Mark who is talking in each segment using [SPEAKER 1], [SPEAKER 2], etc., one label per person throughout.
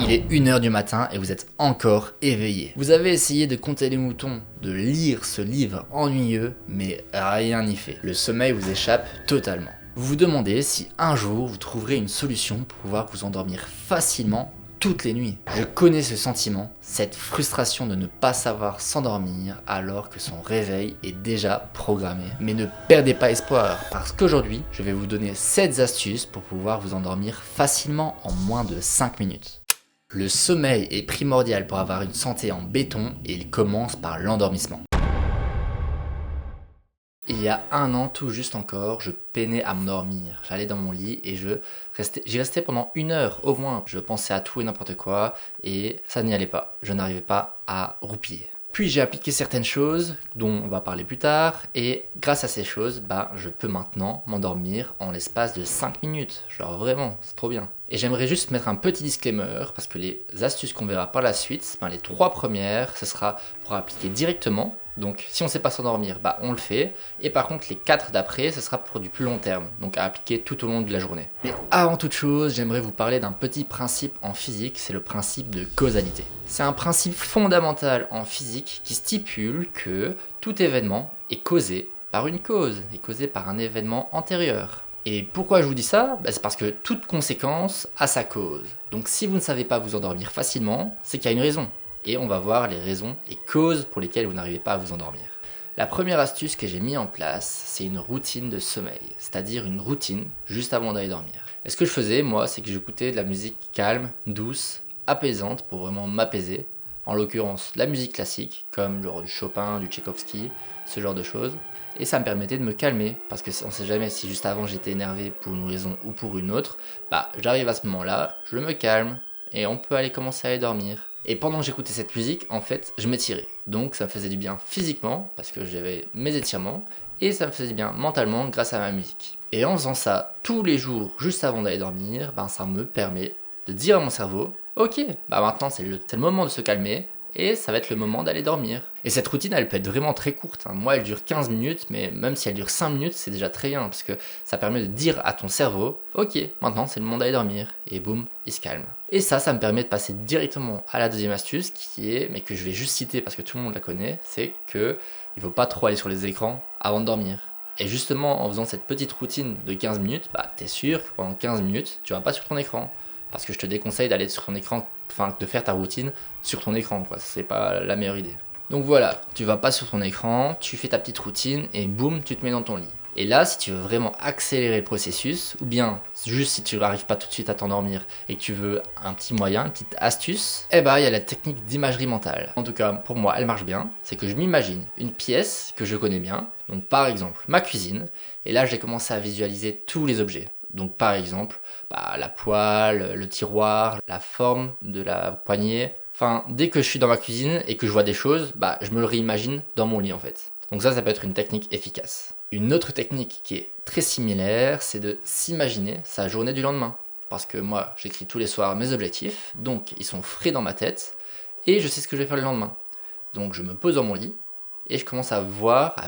[SPEAKER 1] Il est 1h du matin et vous êtes encore éveillé. Vous avez essayé de compter les moutons, de lire ce livre ennuyeux, mais rien n'y fait. Le sommeil vous échappe totalement. Vous vous demandez si un jour vous trouverez une solution pour pouvoir vous endormir facilement toutes les nuits. Je connais ce sentiment, cette frustration de ne pas savoir s'endormir alors que son réveil est déjà programmé. Mais ne perdez pas espoir, parce qu'aujourd'hui, je vais vous donner 7 astuces pour pouvoir vous endormir facilement en moins de 5 minutes. Le sommeil est primordial pour avoir une santé en béton et il commence par l'endormissement. Il y a 1 an tout juste encore, je peinais à m'endormir. J'allais dans mon lit et j'y restais pendant 1 heure au moins. Je pensais à tout et n'importe quoi et ça n'y allait pas. Je n'arrivais pas à roupiller. Puis j'ai appliqué certaines choses dont on va parler plus tard et grâce à ces choses, je peux maintenant m'endormir en l'espace de 5 minutes. Genre vraiment, c'est trop bien. Et j'aimerais juste mettre un petit disclaimer parce que les astuces qu'on verra par la suite, les 3 premières, ce sera pour appliquer directement. Donc si on ne sait pas s'endormir, on le fait. Et par contre les 4 d'après, ce sera pour du plus long terme, donc à appliquer tout au long de la journée. Mais avant toute chose, j'aimerais vous parler d'un petit principe en physique, c'est le principe de causalité. C'est un principe fondamental en physique qui stipule que tout événement est causé par une cause, est causé par un événement antérieur. Et pourquoi je vous dis ça ? C'est parce que toute conséquence a sa cause. Donc si vous ne savez pas vous endormir facilement, c'est qu'il y a une raison. Et on va voir les raisons, les causes pour lesquelles vous n'arrivez pas à vous endormir. La première astuce que j'ai mis en place, c'est une routine de sommeil, c'est-à-dire une routine juste avant d'aller dormir. Et ce que je faisais, moi, c'est que j'écoutais de la musique calme, douce, apaisante pour vraiment m'apaiser. En l'occurrence, de la musique classique, comme genre du Chopin, du Tchaïkovski, ce genre de choses. Et ça me permettait de me calmer, parce que on sait jamais si juste avant j'étais énervé pour une raison ou pour une autre. J'arrive à ce moment-là, je me calme, et on peut aller commencer à aller dormir. Et pendant que j'écoutais cette musique, en fait, je m'étirais. Donc ça me faisait du bien physiquement, parce que j'avais mes étirements, et ça me faisait du bien mentalement grâce à ma musique. Et en faisant ça tous les jours, juste avant d'aller dormir, ça me permet de dire à mon cerveau, ok, maintenant c'est le moment de se calmer, et ça va être le moment d'aller dormir. Et cette routine, elle peut être vraiment très courte. Moi, elle dure 15 minutes, mais même si elle dure 5 minutes, c'est déjà très bien, parce que ça permet de dire à ton cerveau, ok, maintenant c'est le moment d'aller dormir, et boum, il se calme. Et ça me permet de passer directement à la deuxième astuce, mais que je vais juste citer parce que tout le monde la connaît, c'est que il faut pas trop aller sur les écrans avant de dormir. Et justement, en faisant cette petite routine de 15 minutes, t'es sûr que pendant 15 minutes, tu vas pas sur ton écran. Parce que je te déconseille d'aller sur ton écran, de faire ta routine sur ton écran, c'est pas la meilleure idée. Donc voilà, tu vas pas sur ton écran, tu fais ta petite routine et boum, tu te mets dans ton lit. Et là, si tu veux vraiment accélérer le processus, ou bien juste si tu n'arrives pas tout de suite à t'endormir et que tu veux un petit moyen, une petite astuce, il y a la technique d'imagerie mentale. En tout cas, pour moi, elle marche bien. C'est que je m'imagine une pièce que je connais bien, donc par exemple ma cuisine, et là j'ai commencé à visualiser tous les objets. Donc par exemple, la poêle, le tiroir, la forme de la poignée. Dès que je suis dans ma cuisine et que je vois des choses, je me le réimagine dans mon lit en fait. Donc ça peut être une technique efficace. Une autre technique qui est très similaire, c'est de s'imaginer sa journée du lendemain. Parce que moi, j'écris tous les soirs mes objectifs, donc ils sont frais dans ma tête, et je sais ce que je vais faire le lendemain. Donc je me pose dans mon lit, et je commence à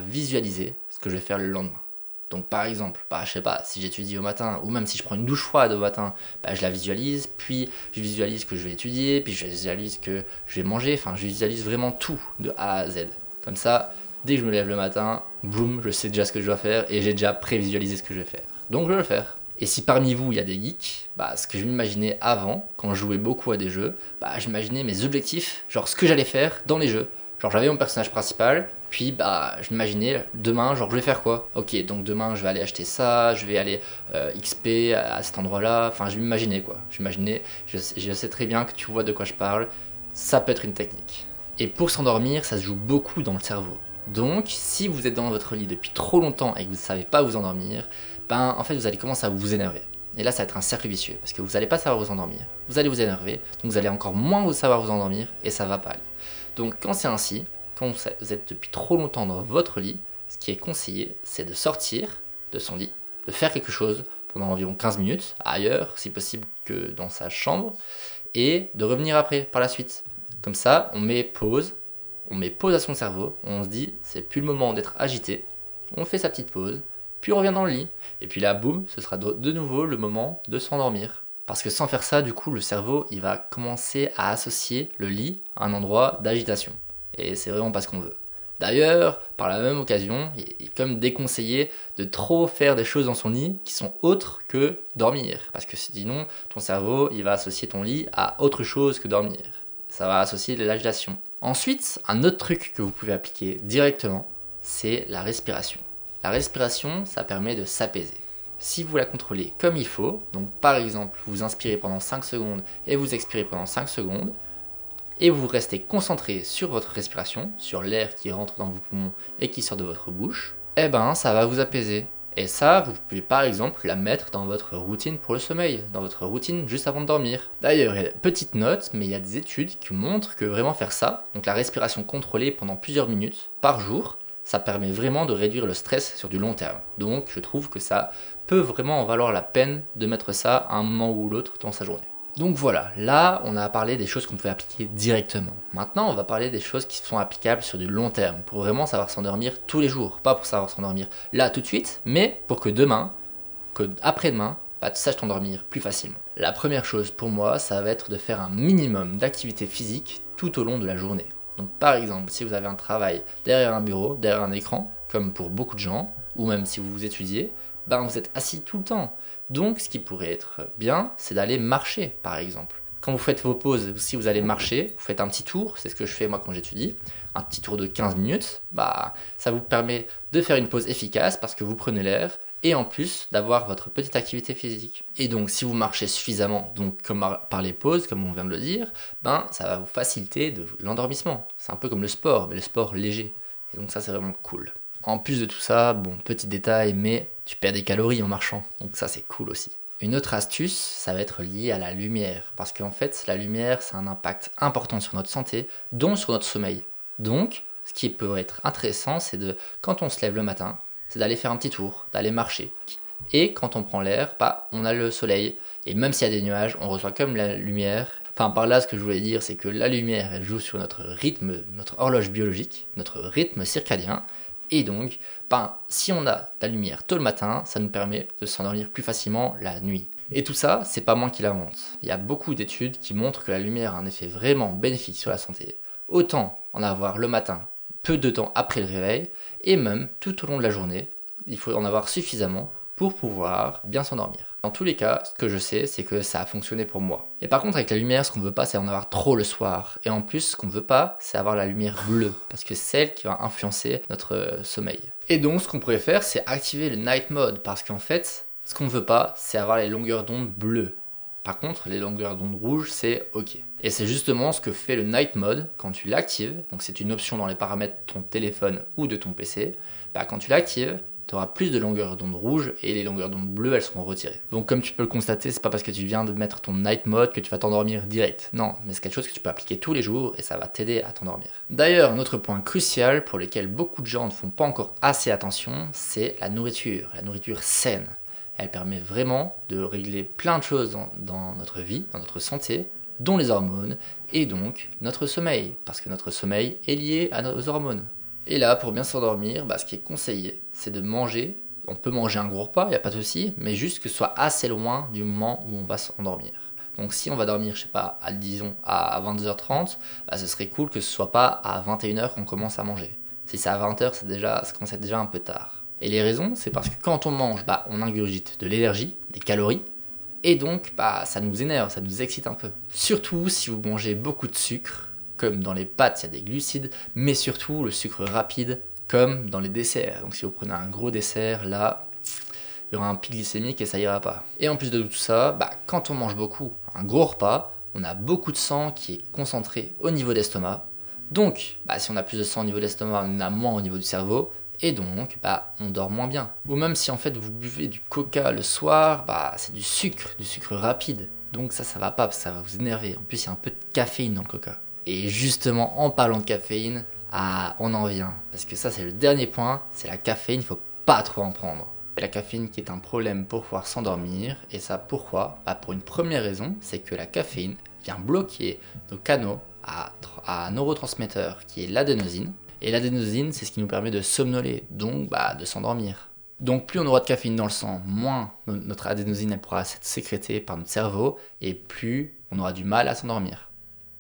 [SPEAKER 1] visualiser ce que je vais faire le lendemain. Donc par exemple, je sais pas, si j'étudie au matin, ou même si je prends une douche froide au matin, je la visualise, puis je visualise que je vais étudier, puis je visualise que je vais manger, je visualise vraiment tout de A à Z. Comme ça, dès que je me lève le matin, boum, je sais déjà ce que je dois faire et j'ai déjà prévisualisé ce que je vais faire. Donc je vais le faire. Et si parmi vous il y a des geeks, ce que je m'imaginais avant, quand je jouais beaucoup à des jeux, j'imaginais mes objectifs, genre ce que j'allais faire dans les jeux. Genre j'avais mon personnage principal, puis je m'imaginais demain, je vais faire quoi ? Ok, donc demain je vais aller acheter ça, je vais aller XP à cet endroit-là, je m'imaginais quoi. Je sais très bien que tu vois de quoi je parle, ça peut être une technique. Et pour s'endormir, ça se joue beaucoup dans le cerveau. Donc, si vous êtes dans votre lit depuis trop longtemps et que vous ne savez pas vous endormir, en fait vous allez commencer à vous énerver. Et là ça va être un cercle vicieux, parce que vous n'allez pas savoir vous endormir, vous allez vous énerver, donc vous allez encore moins vous savoir vous endormir, et ça va pas aller. Donc quand c'est ainsi, quand vous êtes depuis trop longtemps dans votre lit, ce qui est conseillé, c'est de sortir de son lit, de faire quelque chose pendant environ 15 minutes, ailleurs, si possible que dans sa chambre, et de revenir après, par la suite. Comme ça, on met pause à son cerveau, on se dit, c'est plus le moment d'être agité, on fait sa petite pause, puis on revient dans le lit, et puis là, boum, ce sera de nouveau le moment de s'endormir. Parce que sans faire ça, du coup, le cerveau, il va commencer à associer le lit à un endroit d'agitation. Et c'est vraiment pas ce qu'on veut. D'ailleurs, par la même occasion, il est comme déconseillé de trop faire des choses dans son lit qui sont autres que dormir. Parce que sinon, ton cerveau, il va associer ton lit à autre chose que dormir. Ça va associer l'agitation. Ensuite, un autre truc que vous pouvez appliquer directement, c'est la respiration. La respiration, ça permet de s'apaiser. Si vous la contrôlez comme il faut, donc par exemple, vous inspirez pendant 5 secondes et vous expirez pendant 5 secondes, et vous restez concentré sur votre respiration, sur l'air qui rentre dans vos poumons et qui sort de votre bouche, eh ben ça va vous apaiser. Et ça, vous pouvez par exemple la mettre dans votre routine pour le sommeil, dans votre routine juste avant de dormir. D'ailleurs, petite note, mais il y a des études qui montrent que vraiment faire ça, donc la respiration contrôlée pendant plusieurs minutes par jour, ça permet vraiment de réduire le stress sur du long terme. Donc je trouve que ça peut vraiment en valoir la peine de mettre ça à un moment ou l'autre dans sa journée. Donc voilà, là on a parlé des choses qu'on pouvait appliquer directement. Maintenant on va parler des choses qui sont applicables sur du long terme, pour vraiment savoir s'endormir tous les jours. Pas pour savoir s'endormir là tout de suite, mais pour que demain, que après-demain, bah, tu saches t'endormir plus facilement. La première chose pour moi, ça va être de faire un minimum d'activité physique tout au long de la journée. Donc par exemple, si vous avez un travail derrière un bureau, derrière un écran, comme pour beaucoup de gens, ou même si vous étudiez, ben vous êtes assis tout le temps. Donc ce qui pourrait être bien, c'est d'aller marcher par exemple. Quand vous faites vos pauses, si vous allez marcher, vous faites un petit tour, c'est ce que je fais moi quand j'étudie, un petit tour de 15 minutes, bah ça vous permet de faire une pause efficace parce que vous prenez l'air et en plus d'avoir votre petite activité physique. Et donc si vous marchez suffisamment, donc comme par les pauses, comme on vient de le dire, ben ça va vous faciliter de l'endormissement. C'est un peu comme le sport, mais le sport léger. Et donc ça c'est vraiment cool. En plus de tout ça, bon, petit détail, mais tu perds des calories en marchant, donc ça c'est cool aussi. Une autre astuce, ça va être lié à la lumière, parce qu'en fait, la lumière, c'est un impact important sur notre santé, dont sur notre sommeil. Donc, ce qui peut être intéressant, c'est de, quand on se lève le matin, c'est d'aller faire un petit tour, d'aller marcher. Et quand on prend l'air, bah, on a le soleil, et même s'il y a des nuages, on reçoit comme la lumière. Enfin, par là, ce que je voulais dire, c'est que la lumière, elle joue sur notre rythme, notre horloge biologique, notre rythme circadien, et donc, si on a de la lumière tôt le matin, ça nous permet de s'endormir plus facilement la nuit. Et tout ça, c'est pas moi qui l'invente. Il y a beaucoup d'études qui montrent que la lumière a un effet vraiment bénéfique sur la santé. Autant en avoir le matin, peu de temps après le réveil, et même tout au long de la journée, il faut en avoir suffisamment pour pouvoir bien s'endormir. Dans tous les cas, ce que je sais, c'est que ça a fonctionné pour moi. Et par contre, avec la lumière, ce qu'on veut pas, c'est en avoir trop le soir. Et en plus, ce qu'on veut pas, c'est avoir la lumière bleue, parce que c'est celle qui va influencer notre sommeil. Et donc, ce qu'on pourrait faire, c'est activer le night mode, parce qu'en fait, ce qu'on veut pas, c'est avoir les longueurs d'onde bleues. Par contre, les longueurs d'onde rouges, c'est OK. Et c'est justement ce que fait le night mode quand tu l'actives. Donc, c'est une option dans les paramètres de ton téléphone ou de ton PC. Quand tu l'actives, tu auras plus de longueurs d'onde rouge et les longueurs d'onde bleues, elles seront retirées. Donc comme tu peux le constater, c'est pas parce que tu viens de mettre ton night mode que tu vas t'endormir direct. Non, mais c'est quelque chose que tu peux appliquer tous les jours et ça va t'aider à t'endormir. D'ailleurs, un autre point crucial pour lequel beaucoup de gens ne font pas encore assez attention, c'est la nourriture saine. Elle permet vraiment de régler plein de choses dans notre vie, dans notre santé, dont les hormones et donc notre sommeil, parce que notre sommeil est lié à nos hormones. Et là, pour bien s'endormir, ce qui est conseillé, c'est de manger. On peut manger un gros repas, il n'y a pas de souci, mais juste que ce soit assez loin du moment où on va s'endormir. Donc si on va dormir, je sais pas, disons à 22h30, ce serait cool que ce soit pas à 21h qu'on commence à manger. Si c'est à 20h, ça commence à être déjà un peu tard. Et les raisons, c'est parce que quand on mange, on ingurgite de l'énergie, des calories, et donc ça nous énerve, ça nous excite un peu. Surtout si vous mangez beaucoup de sucre, comme dans les pâtes, il y a des glucides, mais surtout le sucre rapide, comme dans les desserts. Donc si vous prenez un gros dessert, là, il y aura un pic glycémique et ça ira pas. Et en plus de tout ça, quand on mange beaucoup, un gros repas, on a beaucoup de sang qui est concentré au niveau d'estomac. Donc, si on a plus de sang au niveau de l'estomac, on en a moins au niveau du cerveau. Et donc, on dort moins bien. Ou même si en fait vous buvez du coca le soir, c'est du sucre rapide. Donc ça va pas, parce que ça va vous énerver. En plus, il y a un peu de caféine dans le coca. Et justement, en parlant de caféine, on en vient. Parce que ça, c'est le dernier point, c'est la caféine, il faut pas trop en prendre. La caféine qui est un problème pour pouvoir s'endormir. Et ça, pourquoi ? Pour une première raison, c'est que la caféine vient bloquer nos canaux à neurotransmetteurs, qui est l'adénosine. Et l'adénosine, c'est ce qui nous permet de somnoler, donc de s'endormir. Donc plus on aura de caféine dans le sang, moins notre adénosine elle pourra être sécrétée par notre cerveau et plus on aura du mal à s'endormir.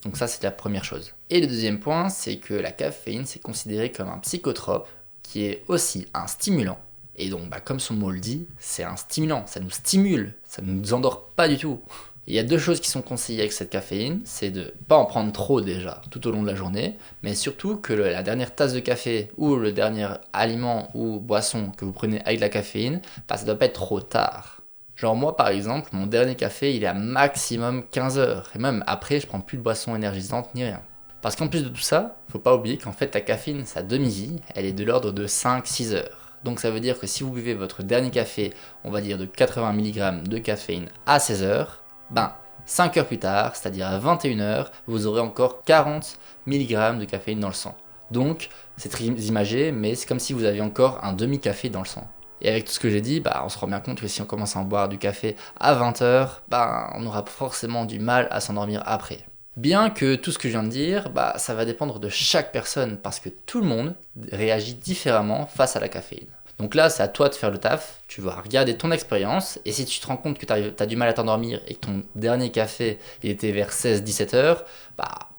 [SPEAKER 1] Donc ça c'est la première chose. Et le deuxième point, c'est que la caféine c'est considéré comme un psychotrope qui est aussi un stimulant. Et donc comme son mot le dit, c'est un stimulant, ça nous stimule, ça ne nous endort pas du tout. Il y a deux choses qui sont conseillées avec cette caféine, c'est de pas en prendre trop déjà tout au long de la journée, mais surtout que la dernière tasse de café ou le dernier aliment ou boisson que vous prenez avec de la caféine, ça doit pas être trop tard. Genre moi par exemple, mon dernier café il est à maximum 15 heures, et même après je prends plus de boisson énergisante ni rien. Parce qu'en plus de tout ça, faut pas oublier qu'en fait la caféine, sa demi-vie, elle est de l'ordre de 5-6 heures. Donc ça veut dire que si vous buvez votre dernier café, on va dire de 80 mg de caféine à 16 heures, 5 heures plus tard, c'est-à-dire à 21 heures, vous aurez encore 40 mg de caféine dans le sang. Donc, c'est très imagé, mais c'est comme si vous aviez encore un demi-café dans le sang. Et avec tout ce que j'ai dit, on se rend bien compte que si on commence à en boire du café à 20 heures, on aura forcément du mal à s'endormir après. Bien que tout ce que je viens de dire, ça va dépendre de chaque personne, parce que tout le monde réagit différemment face à la caféine. Donc là, c'est à toi de faire le taf, tu vas regarder ton expérience, et si tu te rends compte que tu as du mal à t'endormir et que ton dernier café il était vers 16-17 heures,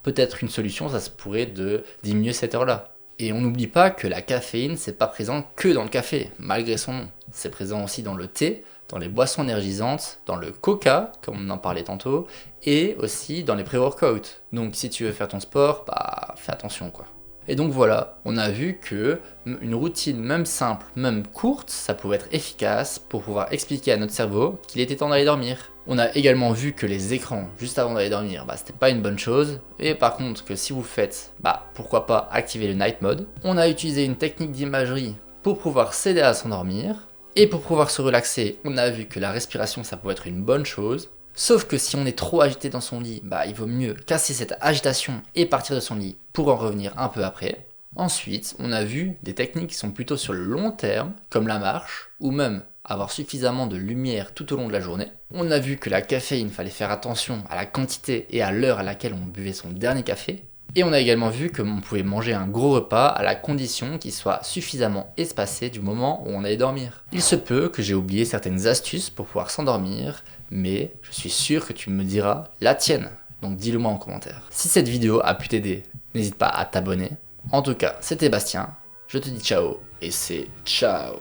[SPEAKER 1] peut-être une solution, ça se pourrait de diminuer cette heure-là. Et on n'oublie pas que la caféine, c'est pas présent que dans le café, malgré son nom. C'est présent aussi dans le thé, dans les boissons énergisantes, dans le coca, comme on en parlait tantôt, et aussi dans les pré-workouts. Donc si tu veux faire ton sport, fais attention quoi. Et donc voilà, on a vu que une routine même simple, même courte, ça pouvait être efficace pour pouvoir expliquer à notre cerveau qu'il était temps d'aller dormir. On a également vu que les écrans juste avant d'aller dormir, c'était pas une bonne chose. Et par contre que si vous faites, pourquoi pas activer le night mode. On a utilisé une technique d'imagerie pour pouvoir s'aider à s'endormir. Et pour pouvoir se relaxer, on a vu que la respiration ça pouvait être une bonne chose. Sauf que si on est trop agité dans son lit, il vaut mieux casser cette agitation et partir de son lit pour en revenir un peu après. Ensuite, on a vu des techniques qui sont plutôt sur le long terme, comme la marche, ou même avoir suffisamment de lumière tout au long de la journée. On a vu que la caféine, fallait faire attention à la quantité et à l'heure à laquelle on buvait son dernier café. Et on a également vu qu'on pouvait manger un gros repas à la condition qu'il soit suffisamment espacé du moment où on allait dormir. Il se peut que j'ai oublié certaines astuces pour pouvoir s'endormir, mais je suis sûr que tu me diras la tienne. Donc dis-le moi en commentaire. Si cette vidéo a pu t'aider, n'hésite pas à t'abonner. En tout cas, c'était Bastien, je te dis ciao et c'est ciao.